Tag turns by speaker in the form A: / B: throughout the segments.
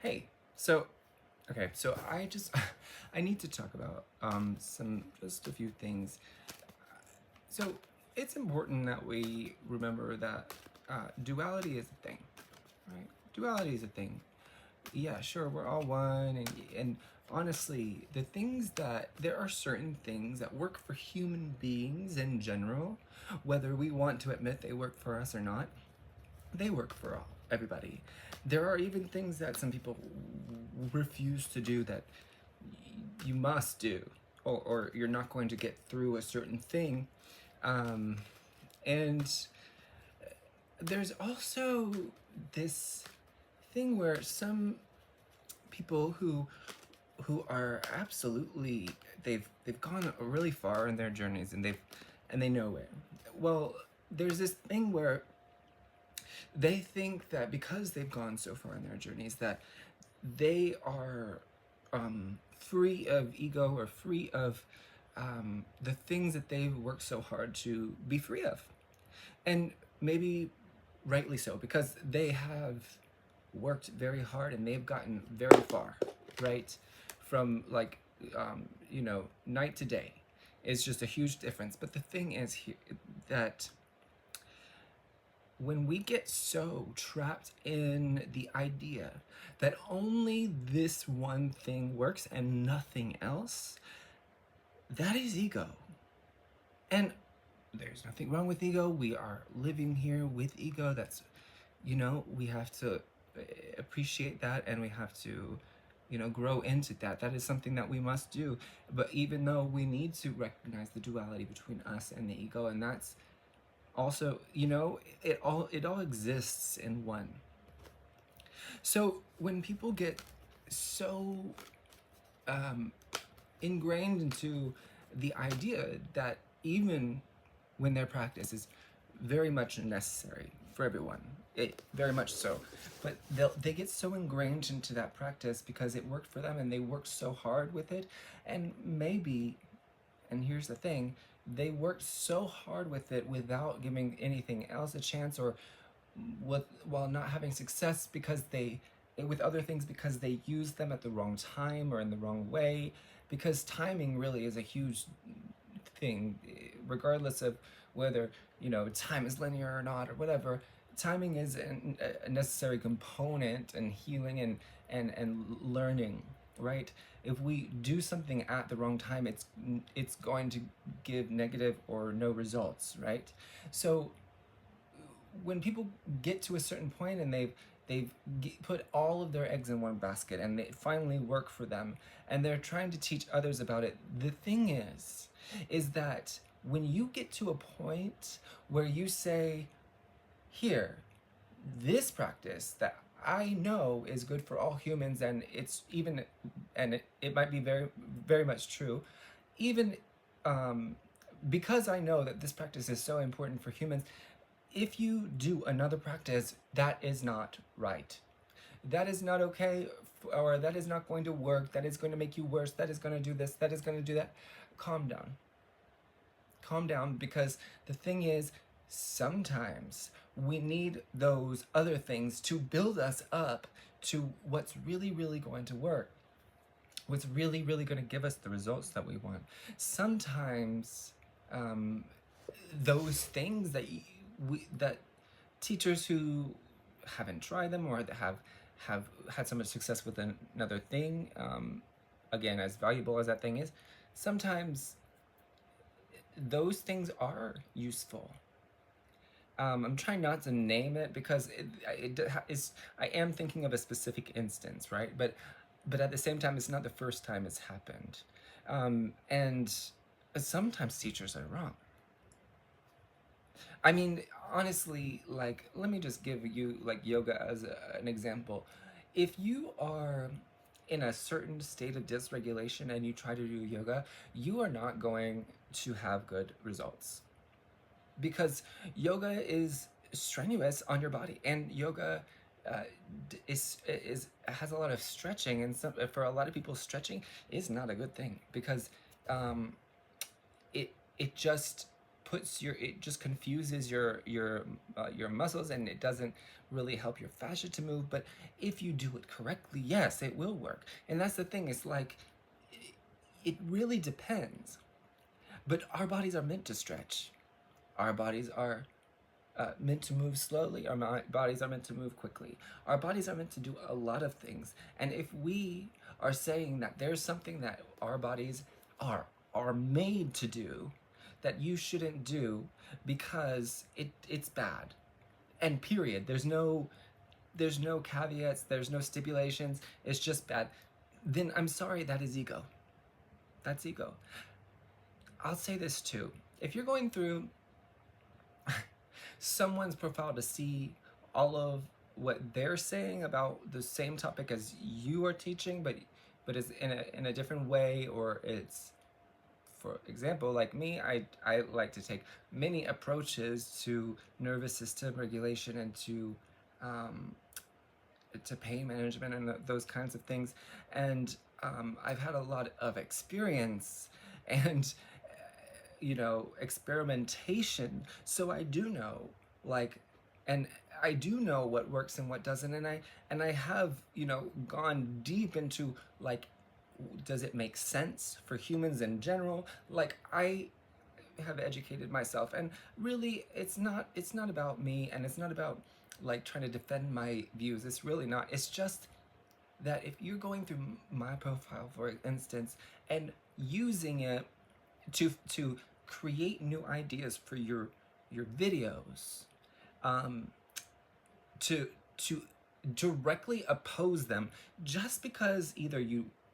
A: Hey, so so I just I need to talk about just a few things. So it's important that we remember that duality is a thing, right? Duality is a thing. Yeah, sure, we're all one, and honestly, there are certain things that work for human beings in general, whether we want to admit they work for us or not. They work for everybody. There are even things that some people refuse to do that you must do, or you're not going to get through a certain thing. Um, and there's also this thing where some people who are absolutely they've gone really far in their journeys and they know it. Well, there's this thing where they think that because they've gone so far in their journeys that they are free of ego or free of the things that they've worked so hard to be free of. And maybe rightly so, because they have worked very hard and they've gotten very far, right? From night to day. It's just a huge difference. But the thing is here that when we get so trapped in the idea that only this one thing works and nothing else, that is ego. And there's nothing wrong with ego. We are living here with ego. We have to appreciate that, and we have to, grow into that. That is something that we must do. But even though we need to recognize the duality between us and the ego, and that's also, it all exists in one. So when people get so um, ingrained into the idea that even when their practice is very much necessary for everyone, very much so, but they get so ingrained into that practice because it worked for them and they worked so hard with it, and maybe, and here's the thing, they worked so hard with it without giving anything else a chance, or while not having success because they with other things because they used them at the wrong time or in the wrong way, because timing really is a huge thing, regardless of whether time is linear or not or whatever. Timing is a necessary component in healing and learning, right? If we do something at the wrong time, it's going to give negative or no results, right? So when people get to a certain point and they've put all of their eggs in one basket and they finally work for them and they're trying to teach others about it, the thing is that when you get to a point where you say, here, this practice that I know is good for all humans, and it might be very, very much true, even because I know that this practice is so important for humans. If you do another practice, that is not right. That is not okay, or that is not going to work. That is going to make you worse. That is going to do this. That is going to do that. Calm down. Calm down, because the thing is, sometimes we need those other things to build us up to what's really, really going to work, what's really, really going to give us the results that we want. Sometimes those things that teachers who haven't tried them or that have had so much success with another thing, again, as valuable as that thing is, sometimes those things are useful. I'm trying not to name it because I am thinking of a specific instance, right? But at the same time, it's not the first time it's happened, and sometimes teachers are wrong. I mean, honestly, like, let me just give you like yoga as an example. If you are in a certain state of dysregulation and you try to do yoga, you are not going to have good results, because yoga is strenuous on your body, and yoga is has a lot of stretching, and for a lot of people, stretching is not a good thing because um, it just it just confuses your muscles, and it doesn't really help your fascia to move. But if you do it correctly, yes, it will work. And that's the thing. It's like it really depends. But our bodies are meant to stretch. Our bodies are meant to move slowly. Our bodies are meant to move quickly. Our bodies are meant to do a lot of things. And if we are saying that there's something that our bodies are made to do that you shouldn't do because it's bad, and period. There's no caveats. There's no stipulations. It's just bad. Then I'm sorry. That is ego. That's ego. I'll say this too. If you're going through someone's profile to see all of what they're saying about the same topic as you are teaching, but it's in a different way, or it's, for example, like me, I like to take many approaches to nervous system regulation and to pain management and those kinds of things, and I've had a lot of experience and experimentation, so I do know, like, and I do know what works and what doesn't, and I have gone deep into, like, does it make sense for humans in general? Like, I have educated myself, and really it's not about me, and it's not about like trying to defend my views. It's really not. It's just that if you're going through my profile, for instance, and using it to create new ideas for your videos, um, to directly oppose them just because either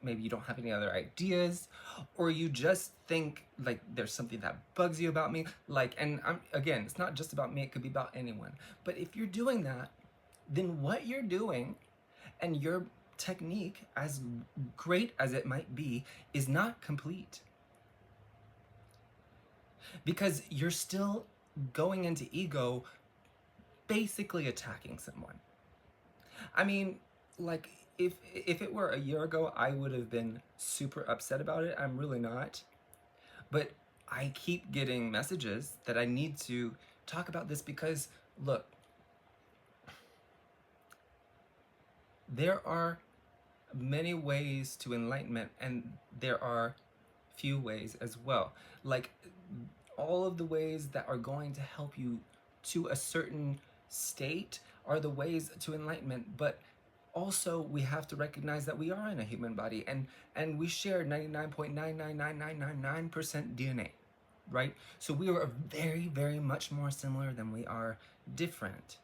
A: maybe you don't have any other ideas, or you just think like there's something that bugs you about me, like, and again, it's not just about me, it could be about anyone. But if you're doing that, then what you're doing and your technique, as great as it might be, is not complete, because you're still going into ego, basically attacking someone. I mean, like, if it were a year ago, I would have been super upset about it. I'm really not. But I keep getting messages that I need to talk about this because, look, there are many ways to enlightenment, and there are few ways as well. Like, all of the ways that are going to help you to a certain state are the ways to enlightenment, but also we have to recognize that we are in a human body, and we share 99.99999% DNA, right? So we are very, very much more similar than we are different.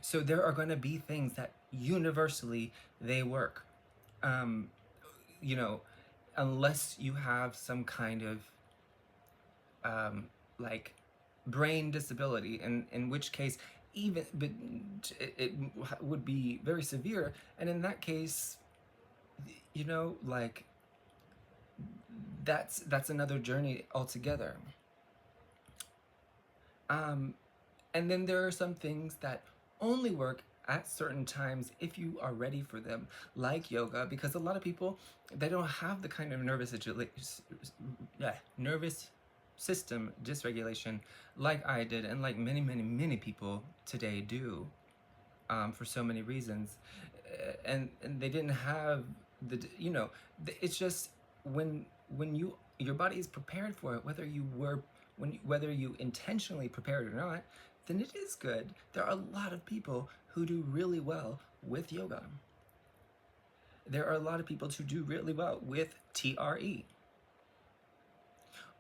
A: So there are going to be things that universally they work, um, you know, unless you have some kind of like brain disability, in which case even but it would be very severe, and in that case, like, that's another journey altogether. And then there are some things that only work at certain times if you are ready for them, like yoga, because a lot of people, they don't have the kind of nervous system dysregulation like I did, and like many, many, many people today do, for so many reasons. And they didn't have it's just when your body is prepared for it, whether you intentionally prepared or not, then it is good. There are a lot of people who do really well with yoga. There are a lot of people who do really well with TRE.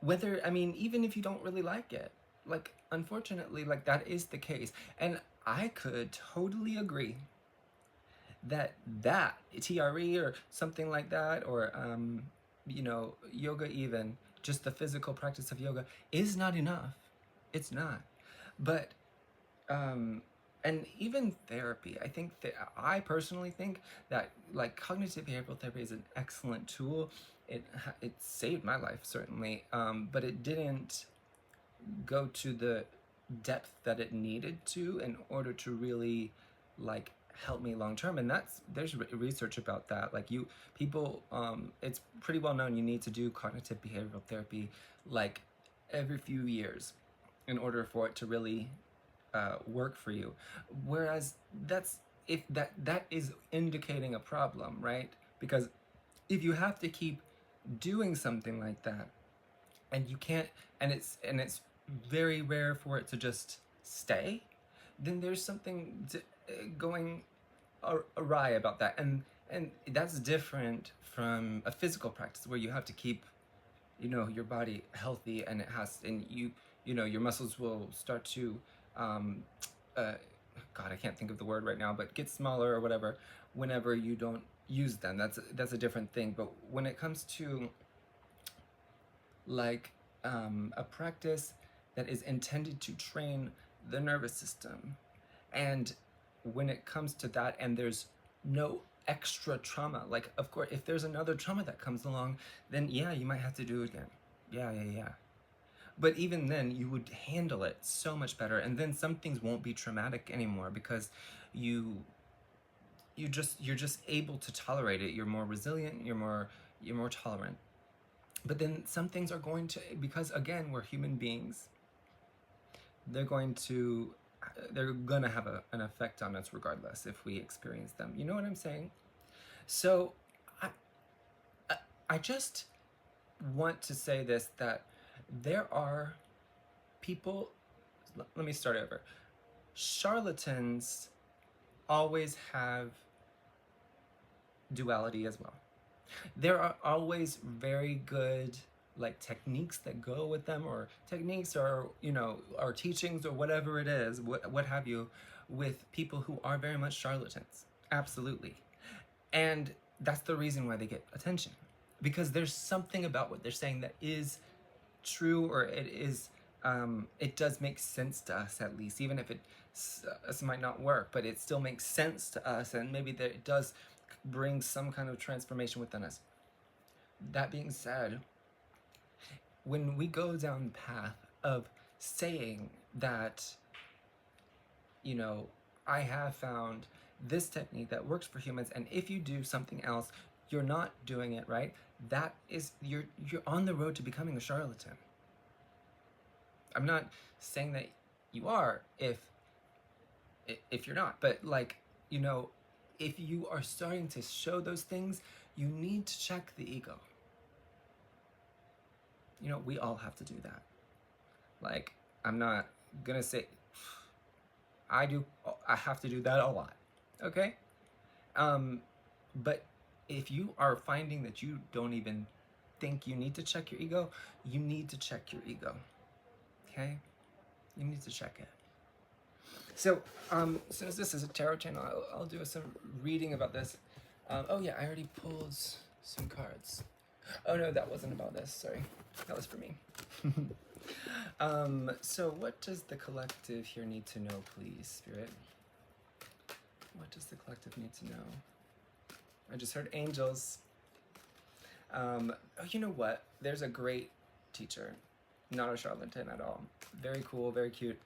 A: Even if you don't really like it, like, unfortunately, like, that is the case. And I could totally agree that TRE or something like that, or yoga, even just the physical practice of yoga, is not enough. It's not. But and even therapy, I personally think that, like, cognitive behavioral therapy is an excellent tool. It saved my life, certainly, but it didn't go to the depth that it needed to in order to really, like, help me long term. And there's research about that. Like, it's pretty well known, you need to do cognitive behavioral therapy like every few years. in order for it to really work for you. Whereas that is indicating a problem, right? Because if you have to keep doing something like that, and you can't, and it's very rare for it to just stay, then there's something going awry about that, and that's different from a physical practice where you have to keep, your body healthy, and your muscles will start to um, uh, God, I can't think of the word right now, but get smaller or whatever whenever you don't use them. That's a different thing. But when it comes to like a practice that is intended to train the nervous system, and when it comes to that, and there's no extra trauma, like, of course, if there's another trauma that comes along, then yeah, you might have to do it again. Yeah. But even then, you would handle it so much better, and then some things won't be traumatic anymore because you you're just able to tolerate it. You're more resilient. You're more tolerant. But then some things are going to, because again, we're human beings. They're gonna have an effect on us regardless if we experience them. You know what I'm saying? So, I I just want to say this, that there are people. Let me start over. Charlatans always have duality as well. There are always very good like techniques that go with them, or techniques, or or teachings, or whatever it is, what have you, with people who are very much charlatans. Absolutely. And that's the reason why they get attention, because there's something about what they're saying that is true, or it does make sense to us, at least, even if it might not work, but it still makes sense to us, and maybe that it does bring some kind of transformation within us. That being said, when we go down the path of saying that, I have found this technique that works for humans, and if you do something else, you're not doing it right, that is, you're on the road to becoming a charlatan. I'm not saying that you are if you're not, but like, if you are starting to show those things, you need to check the ego. We all have to do that. Like, I'm not gonna say I have to do that a lot. Okay? But if you are finding that you don't even think you need to check your ego, you need to check your ego. Okay? You need to check it. So, since this is a tarot channel, I'll do some reading about this. Oh yeah, I already pulled some cards. Oh no, that wasn't about this, sorry. That was for me. So what does the collective here need to know, please, Spirit? What does the collective need to know? I just heard angels. Oh, you know what? There's a great teacher, not a charlatan at all. Very cool, very cute.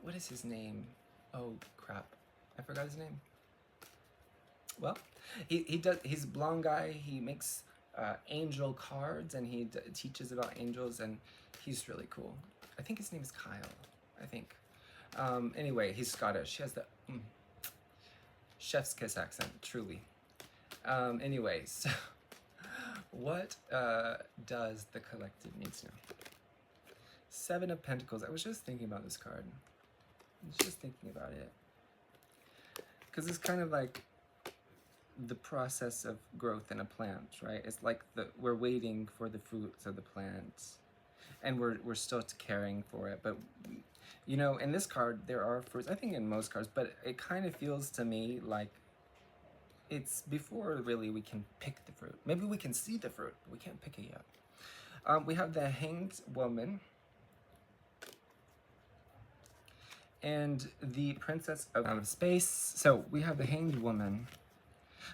A: What is his name? Oh crap, I forgot his name. Well, he does. He's a blonde guy. He makes angel cards, and he teaches about angels, and he's really cool. I think his name is Kyle. I think. Anyway, he's Scottish. He has the chef's kiss accent, truly. Anyway, so what does the collective need to know? Seven of Pentacles. I was just thinking about this card. I was just thinking about it. Because it's kind of like the process of growth in a plant, right? It's like we're waiting for the fruits of the plant, and we're still caring for it. But in this card there are fruits. I think in most cards, but it kind of feels to me like it's before really we can pick the fruit. Maybe we can see the fruit, but we can't pick it yet. We have the Hanged Woman and the Princess of Out of Space. So we have the Hanged Woman.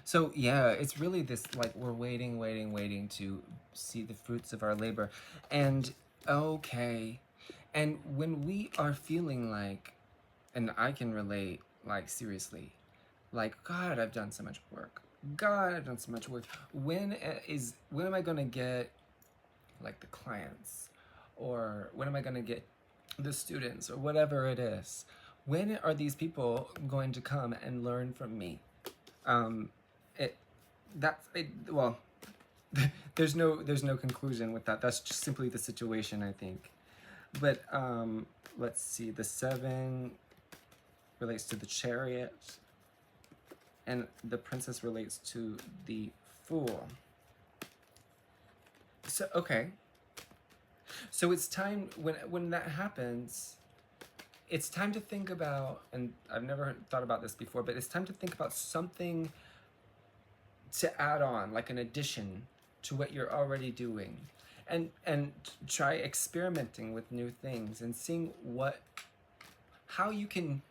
A: So yeah, it's really this, like, we're waiting to see the fruits of our labor. And okay, and when we are feeling like, and I can relate, like, seriously, like, God, I've done so much work. God, I've done so much work. When am I gonna get, like, the clients? Or when am I gonna get the students or whatever it is, when are these people going to come and learn from me? Um, it that's it, well, there's no conclusion with that. That's just simply the situation, I think. But let's see. The 7 relates to the chariot, and the princess relates to the fool. So okay. So it's time when that happens. It's time to think about, and I've never thought about this before, but it's time to think about something to add on, like an addition to what you're already doing, and try experimenting with new things and seeing how you can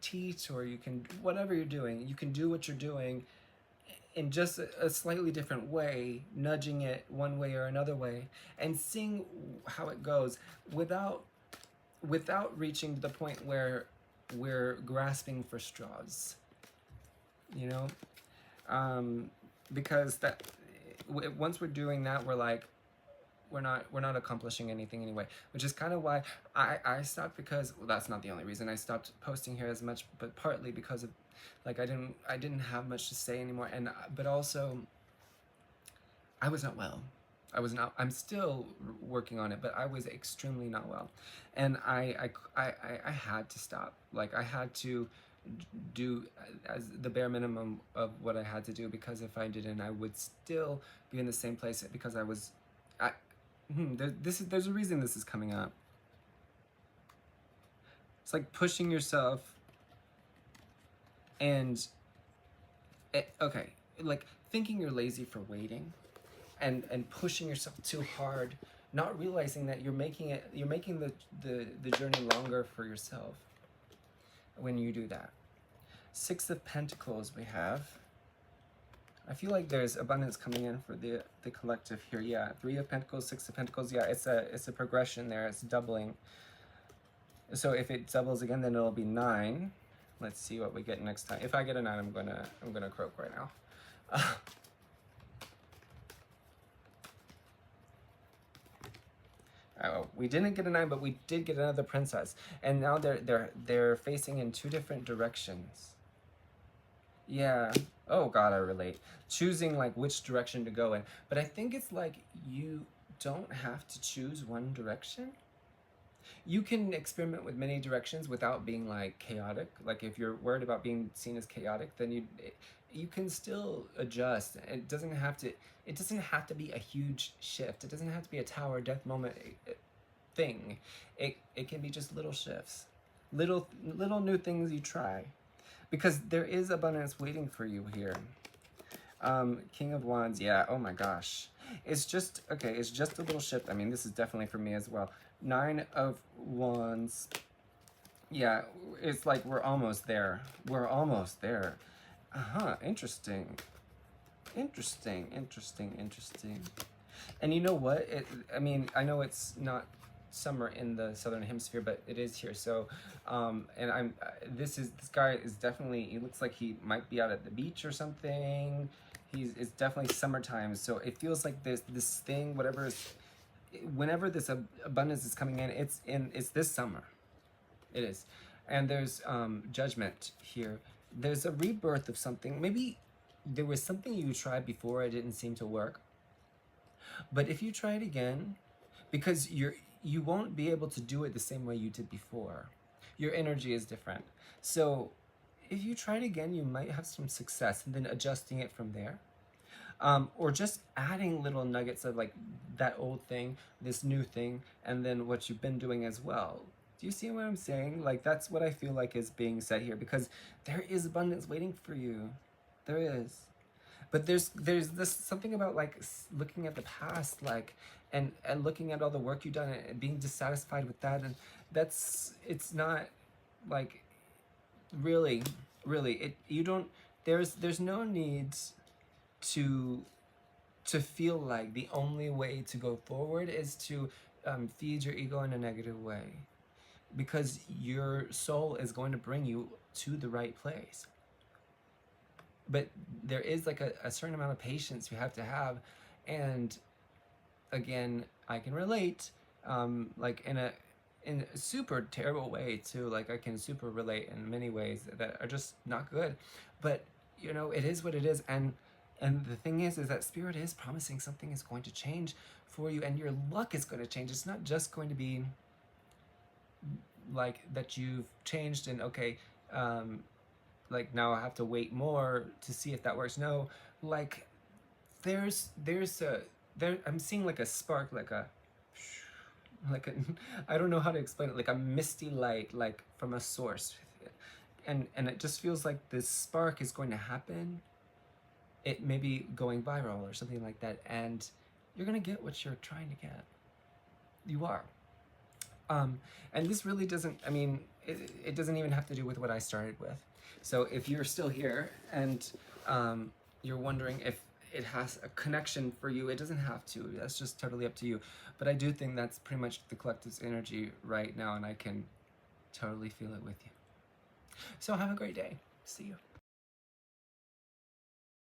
A: teach, or you can, whatever you're doing, you can do what you're doing in just a slightly different way, nudging it one way or another way, and seeing how it goes without reaching the point where we're grasping for straws, you know. Because that once we're doing that, we're like, we're not accomplishing anything anyway, which is kind of why I stopped, because, well, that's not the only reason I stopped posting here as much, but partly because of, like, I didn't have much to say anymore, and but also I was not well. I'm still working on it, but I was extremely not well, and I had to stop. Like, I had to do as the bare minimum of what I had to do, because if I didn't, I would still be in the same place, because I there's a reason this is coming up. It's like pushing yourself, and okay, like thinking you're lazy for waiting, and pushing yourself too hard, not realizing that you're making the journey longer for yourself when you do that. 6 of Pentacles we have. I feel like there's abundance coming in for the collective here. Yeah, 3 of Pentacles, 6 of Pentacles. Yeah, it's a progression there. It's doubling. So if it doubles again, then it'll be 9. Let's see what we get next time. If I get a 9, I'm gonna croak right now. Oh, we didn't get a 9, but we did get another princess, and now they're facing in 2 different directions. Yeah. Oh God, I relate. Choosing like which direction to go in, but I think it's like you don't have to choose one direction. You can experiment with many directions without being like chaotic. Like if you're worried about being seen as chaotic, then you can still adjust. It doesn't have to be a huge shift. It doesn't have to be a tower death moment thing. It can be just little shifts, little new things you try, because there is abundance waiting for you here. King of Wands, yeah. Oh my gosh, it's just okay. It's just a little shift. I mean, this is definitely for me as well. 9 of Wands. Yeah, it's like we're almost there. We're almost there. Interesting. Interesting. And you know what? I mean, I know it's not summer in the southern hemisphere, but it is here. So, and this guy is definitely. He looks like he might be out at the beach or something. It's definitely summertime. So it feels like this thing, whatever is, whenever this abundance is coming in, it's this summer. It is. And there's judgment here. There's a rebirth of something. Maybe there was something you tried before, it didn't seem to work. But if you try it again, because you won't be able to do it the same way you did before. Your energy is different. So if you try it again, you might have some success, and then adjusting it from there. Or just adding little nuggets of like that old thing, this new thing, and then what you've been doing as well. Do you see what I'm saying? Like, that's what I feel like is being said here, because there is abundance waiting for you. There is. But there's this something about like looking at the past, like, and looking at all the work you've done and being dissatisfied with that, and it's not like really you don't, there's no need to feel like the only way to go forward is to feed your ego in a negative way, because your soul is going to bring you to the right place. But there is like a certain amount of patience you have to have, and again, I can relate, like in in a super terrible way too. Like I can super relate in many ways that are just not good. But you know, it is what it is, and the thing is that Spirit is promising something is going to change for you, and your luck is going to change. It's not just going to be like that you've changed and okay, like now I have to wait more to see if that works. No, like there's a there I'm seeing like a spark, like a I don't know how to explain it, like a misty light, like from a source, and it just feels like this spark is going to happen. It may be going viral or something like that, and you're gonna get what you're trying to get. You are. And this really doesn't, I mean, it doesn't even have to do with what I started with. So if you're still here and you're wondering if it has a connection for you, it doesn't have to. That's just totally up to you. But I do think that's pretty much the collective's energy right now, and I can totally feel it with you. So have a great day. See you.